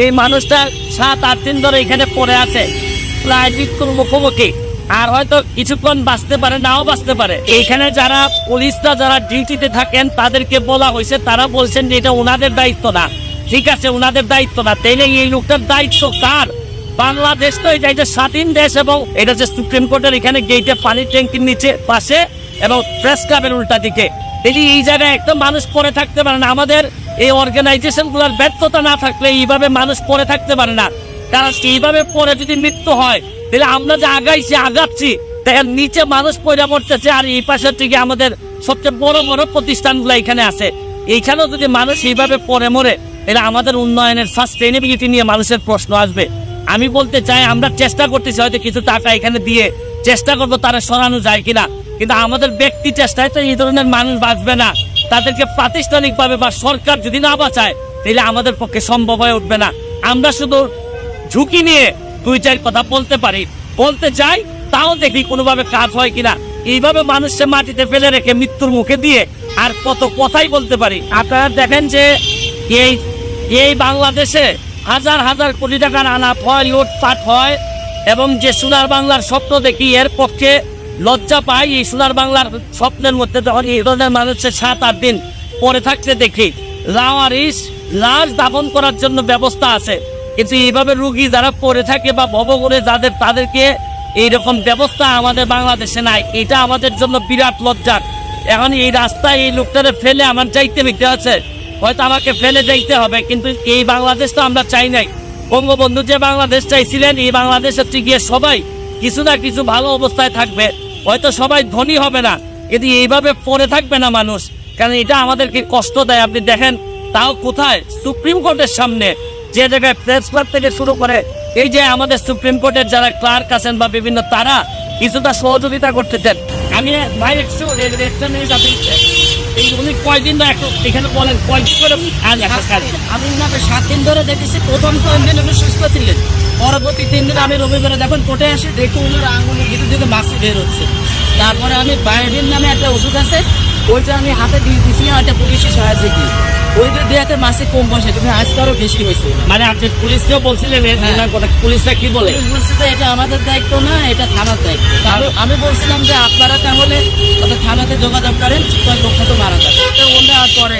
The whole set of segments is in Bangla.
এই মানুষটা 7-8 দিন ধরে এখানে পড়ে আছে, প্রায় মৃত্যুর মুখোমুখি। আর হয়তো কিছুক্ষণ বাঁচতে পারে, নাও বাঁচতে পারে। এইখানে যারা পুলিশরা যারা ডিউটিতে থাকেন তাদেরকে বলা হয়েছে, তারা বলছেন যে এটা ওনাদের দায়িত্ব না। ঠিক আছে, ওনাদের দায়িত্ব না, তাইলে এই লোকটার দায়িত্ব কার? বাংলাদেশ তো এটা স্বাধীন দেশ, এবং এটা যে সুপ্রিম কোর্টের এখানে গেটে পানির ট্যাঙ্কির নিচে পাশে এবং প্রেস ক্লাবের উল্টা দিকে, এই জায়গায় একদম মানুষ পড়ে থাকতে পারে না। আমাদের এই অর্গানাইজেশন গুলার ব্যর্থতা না থাকলে এইভাবে মানুষ পড়ে থাকতে পারে না। কারণ এইভাবে পরে যদি মৃত্যু হয়, তাহলে আমরা যে আগাচ্ছি তার নিচে মানুষ পয়রা পড়তেছে। আর এই পাশের থেকে আমাদের সবচেয়ে বড় বড় প্রতিষ্ঠানগুলো এখানে আছে, এইখানেও যদি মানুষ এইভাবে পরে মরে, তাহলে আমাদের উন্নয়নের সাস্টেইনেবিলিটি নিয়ে মানুষের প্রশ্ন আসবে। আমি বলতে চাই, আমরা চেষ্টা করতেছি, হয়তো কিছু টাকা এখানে দিয়ে চেষ্টা করবো তারা সরানো যায় কিনা, কিন্তু আমাদের ব্যক্তি চেষ্টায় তো এই ধরনের মানুষ বাঁচবে না। তাদেরকে প্রাতিষ্ঠানিকভাবে বা সরকার যদি না বাঁচায়, তাহলে আমাদের পক্ষে সম্ভব হয়ে উঠবে না। আমরা শুধু ঝুঁকি নিয়ে 2-4 কথা বলতে চাই, তাও দেখি কোনোভাবে কাজ হয় কিনা। এইভাবে মানুষকে মাটিতে ফেলে রেখে মৃত্যুর মুখে দিয়ে আর কত কথাই বলতে পারি। আপনারা দেখেন যে এই বাংলাদেশে হাজার হাজার কোটি টাকার আলাপ হয়, লুটপাট হয়, এবং যে সোনার বাংলার স্বপ্ন দেখি এর পক্ষে লজ্জা পাই। এই সোনার বাংলার স্বপ্নের মধ্যে যখন এই ধরনের মানুষের 7-8 দিন পরে থাকতে দেখি, লাশ দাফন করার জন্য ব্যবস্থা আছে, কিন্তু এইভাবে রুগী যারা পড়ে থাকে বা ভব করে তাদেরকে এইরকম ব্যবস্থা আমাদের বাংলাদেশে নাই। এটা আমাদের জন্য বিরাট লজ্জার। এখন এই রাস্তায় এই লোকটারে ফেলে আমার যাইতে মিটতে আছে, হয়তো আমাকে ফেলে যাইতে হবে, কিন্তু এই বাংলাদেশ তো আমরা চাই নাই। বঙ্গবন্ধু যে বাংলাদেশ চাইছিলেন, এই বাংলাদেশের গিয়ে সবাই কিছু না কিছু ভালো অবস্থায় থাকবে, হয়তো সবাই ধনী হবে না, কিন্তু এইভাবে পড়ে থাকবে না মানুষ। কারণ এটা আমাদেরকে কষ্ট দেয়। আপনি দেখেন, তাও কোথায়? সুপ্রিম কোর্টের সামনে, যে জায়গায় প্রেস ক্লাব থেকে শুরু করে এই যে আমাদের সুপ্রিম কোর্টের যারা ক্লার্ক আছেন বা বিভিন্ন, তারা কিছুটা সহযোগিতা করতে চান। আমি ভাই উনি কয়দিন ধরে এখানে বলেন, কয়দিন করে আমি ওনাকে 7 দিন ধরে দেখেছি। প্রথম 3 দিন উনি সুস্থ ছিলেন, পরবর্তী 3 দিন আমি রবিবারে যখন কোর্টে আসি, দেখি ওনার আঙুলের ভিতর থেকে মাছি বের হচ্ছে। তারপরে আমি বায়োডিন নামে একটা ওষুধ আছে, ওইটা আমি হাতে দিয়ে দিচ্ছি, একটা পুলিশের সাহায্যে কি ওইটা দেওয়াতে মাসে কম বসে, তুমি আজকে আরো বেশি হয়েছে। মানে আপনি পুলিশকেও বলছিলেন, পুলিশরা কি বলে? বলছে যে এটা আমাদের দায়িত্ব না, এটা থানার দায়িত্ব। আমি বলছিলাম যে আপনারা তাহলে থানাতে যোগাযোগ করেন, লোকটা তো মারা যাবে। ওটা পরে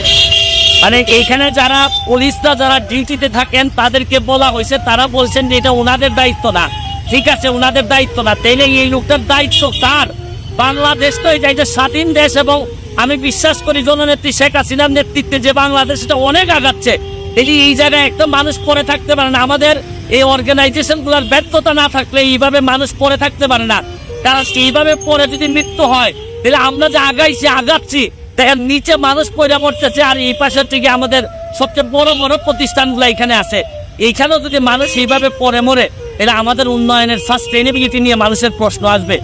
মানে এইখানে যারা পুলিশরা যারা ডিউটিতে থাকেন তাদেরকে বলা হয়েছে, তারা বলছেন যে এটা ওনাদের দায়িত্ব না। ঠিক আছে, ওনাদের দায়িত্ব না, তাইলে এই লোকটার দায়িত্ব কার? বাংলাদেশ তো এটা স্বাধীন দেশ, এবং আমি বিশ্বাস করি জননেত্রী শেখ হাসিনার নেতৃত্বে যে বাংলাদেশ এটা অনেক আগাচ্ছে। এই জায়গায় একদম মানুষ পড়ে থাকতে পারে না। আমাদের এই অর্গানাইজেশন গুলার ব্যর্থতা না থাকলে এইভাবে মানুষ পড়ে থাকতে পারে না। কারণ এইভাবে পরে যদি মৃত্যু হয়, তাহলে আমরা যে আগাচ্ছি তার নিচে মানুষ পয়রা পড়তেছে। আর এই পাশের থেকে আমাদের সবচেয়ে বড় বড় প্রতিষ্ঠানগুলো এখানে আছে, এইখানেও যদি মানুষ এইভাবে পরে মরে, তাহলে আমাদের উন্নয়নের সাস্টেইনেবিলিটি নিয়ে মানুষের প্রশ্ন আসবে।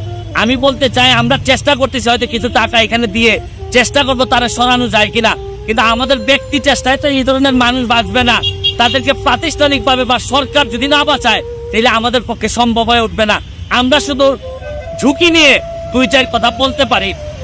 আমি বলতে চাই, আমরা চেষ্টা করতেছি, হয়তো কিছু টাকা এখানে দিয়ে চেষ্টা করবো তারা সরানো যায় কিনা, কিন্তু আমাদের ব্যক্তি চেষ্টায় তো এই ধরনের মানুষ বাঁচবে না। তাদেরকে প্রাতিষ্ঠানিকভাবে বা সরকার যদি না বাঁচায়, তাহলে আমাদের পক্ষে সম্ভব হয়ে উঠবে না। আমরা শুধু ঝুঁকি নিয়ে 2-4 কথা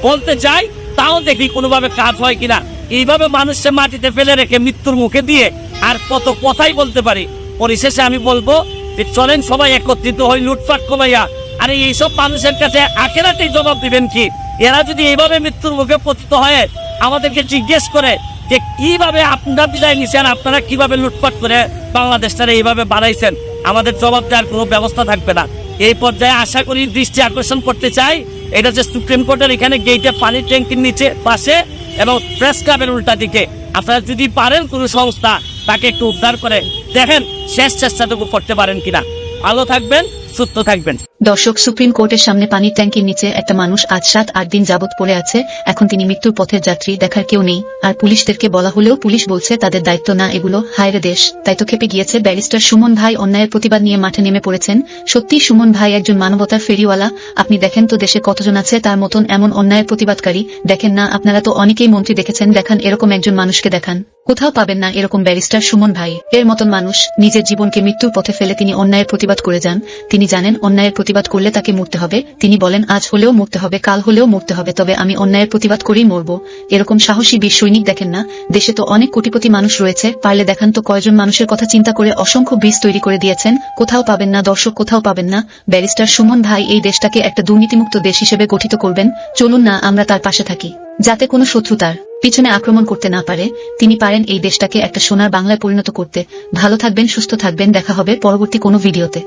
বলতে চাই, তাও দেখি কোনোভাবে কাজ হয় কিনা। এইভাবে মানুষকে মাটিতে ফেলে রেখে মৃত্যুর মুখে দিয়ে আর কত কথাই বলতে পারি। পরিশেষে আমি বলবো যে চলেন সবাই একত্রিত হই, লুটপাট কমাইয়া। আর এইসব মানুষের কাছে আখেরাতেই জবাব দিবেন কি? এরা যদি এইভাবে মৃত্যুর মুখে পতিত হয়ে আমাদেরকে জিজ্ঞেস করে যে কিভাবে আপনারা বিদায় নিছেন, আপনারা কিভাবে লুটপাট করে বাংলাদেশটারে এইভাবে বাড়াইছেন, আমাদের জবাব দেওয়ার কোনো ব্যবস্থা থাকবে না। এই পর্যায়ে আশা করি দৃষ্টি আকর্ষণ করতে চাই, এটা হচ্ছে সুপ্রিম কোর্টের এখানে গেটে পানির ট্যাঙ্কির নিচে পাশে এবং প্রেস ক্লাবের উল্টা দিকে। আপনারা যদি পারেন কোনো সংস্থা তাকে একটু উদ্ধার করে দেখেন, শেষ চেষ্টাটুকু করতে পারেন কিনা। ভালো থাকবেন, সুস্থ থাকবেন। দর্শক, সুপ্রিম কোর্টের সামনে পানির ট্যাঙ্কির নিচে একটা মানুষ আজ 7-8 দিন যাবৎ পড়ে আছে। এখন তিনি মৃত্যুর পথের যাত্রী, দেখার কেউ নেই। আর পুলিশদেরকে বলা হলেও পুলিশ বলছে তাদের দায়িত্ব না এগুলো। হায়রে দেশ! তাই তো খেপে গিয়েছে ব্যারিস্টার সুমন ভাই, অন্যায়ের প্রতিবাদ নিয়ে মাঠে নেমে পড়েছেন। সত্যি সুমন ভাই একজন মানবতার ফেরিওয়ালা। আপনি দেখেন তো দেশে কতজন আছে তার মতন এমন অন্যায়ের প্রতিবাদকারী। দেখেন না, আপনারা তো অনেকেই মন্ত্রী দেখেছেন, দেখান এরকম একজন মানুষকে দেখান। কোথাও পাবেন না এরকম ব্যারিস্টার সুমন ভাই। এর মতন মানুষ নিজের জীবনকে মৃত্যুর পথে ফেলে তিনি অন্যায়ের প্রতিবাদ করে যান। তিনি জানেন অন্যায়ের প্রতিবাদ করলে তাকে মরতে হবে। তিনি বলেন আজ হলেও মরতে হবে, কাল হলেও মরতে হবে, তবে আমি অন্যায়ের প্রতিবাদ করেই মরব। এরকম সাহসী বীর সৈনিক দেখেন না? দেশে তো অনেক কোটিপতি মানুষ রয়েছে, পারলে দেখান তো কয়জন মানুষের কথা চিন্তা করে অসংখ্য ব্রিজ তৈরি করে দিয়েছেন। কোথাও পাবেন না দর্শক, কোথাও পাবেন না। ব্যারিস্টার সুমন ভাই এই দেশটাকে একটা দুর্নীতিমুক্ত দেশ হিসেবে গঠিত করবেন। চলুন না আমরা তার পাশে থাকি, যাতে কোনো শত্রু তার পিছনে আক্রমণ করতে না পারে। তিনি পারেন এই দেশটাকে একটা সোনার বাংলায় পরিণত করতে। ভালো থাকবেন, সুস্থ থাকবেন, দেখা হবে পরবর্তী কোনো ভিডিওতে।